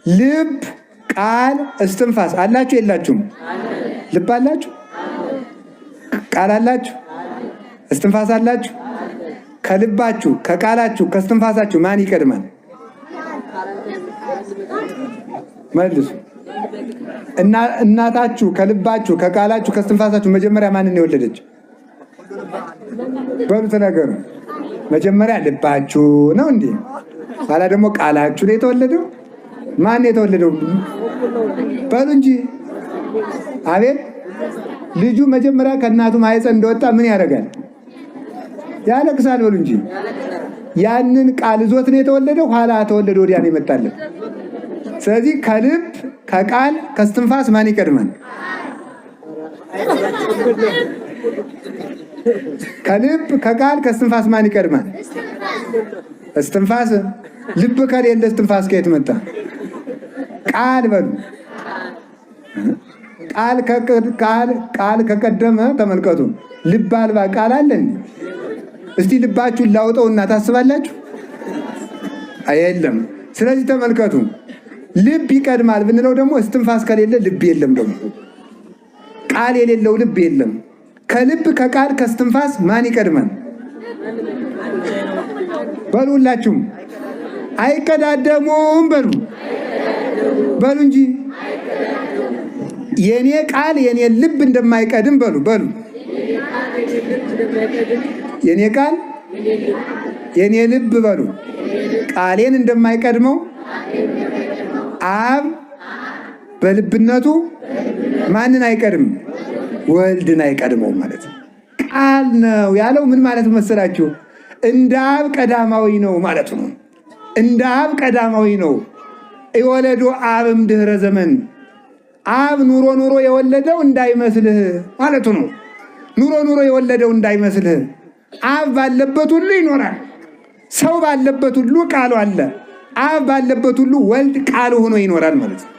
ልብ፣ ቃል፣ እስትንፋስ አላችሁ የላችሁም? ልብ አላችሁ? ቃል አላችሁ? እስትንፋስ አላችሁ? ከልባችሁ ከቃላችሁ ከእስትንፋሳችሁ ማን ይቀድማል? መልሱ። እናታችሁ ከልባችሁ ከቃላችሁ ከእስትንፋሳችሁ መጀመሪያ ማንን የወለደች? በሉ ተናገሩ። መጀመሪያ ልባችሁ ነው እንዴ? ኋላ ደግሞ ቃላችሁ ነው የተወለደው? ማን የተወለደው? በሉ እንጂ። አቤት። ልጁ መጀመሪያ ከእናቱ ማህፀን እንደወጣ ምን ያደርጋል? ያለቅሳል። በሉ እንጂ። ያንን ቃል ይዞት ነው የተወለደው? ኋላ ተወለደ ወዲያ ነው የመጣለት። ስለዚህ ከልብ ከቃል ከእስትንፋስ ማን ይቀድማል? ከልብ ከቃል ከእስትንፋስ ማን ይቀድማል? እስትንፋስ። ልብ ከሌለ እስትንፋስ ከየት መጣ? ቃል። በሉ ቃል ከቀደመ ተመልከቱ። ልብ አልባ ቃል አለ እንዴ? እስቲ ልባችሁን ላውጠውና ታስባላችሁ? የለም። ስለዚህ ተመልከቱ፣ ልብ ይቀድማል ብንለው ደግሞ እስትንፋስ ከሌለ ልብ የለም። ደግሞ ቃል የሌለው ልብ የለም። ከልብ ከቃል ከእስትንፋስ ማን ይቀድማል? በሉ ሁላችሁም። አይቀዳደሙም። በሉ እንጂ። የኔ ቃል የኔ ልብ እንደማይቀድም በሉ። የኔ ቃል የኔ ልብ በሉ ቃሌን እንደማይቀድመው አብ በልብነቱ ማንን አይቀድም? ወልድን አይቀድመው ማለት ነው። ቃል ነው ያለው ምን ማለት መሰላችሁ? እንደ አብ ቀዳማዊ ነው ማለት ነው። እንደ አብ ቀዳማዊ ነው። የወለዶ አብም ድህረ ዘመን። አብ ኑሮ የወለደው እንዳይመስልህ ማለቱ ነው። ኑሮ የወለደው እንዳይመስልህ። አብ ባለበት ሁሉ ይኖራል። ሰው ባለበት ሁሉ ቃሉ አለ። አብ ባለበት ሁሉ ወልድ ቃሉ ሆኖ ይኖራል ማለት ነው።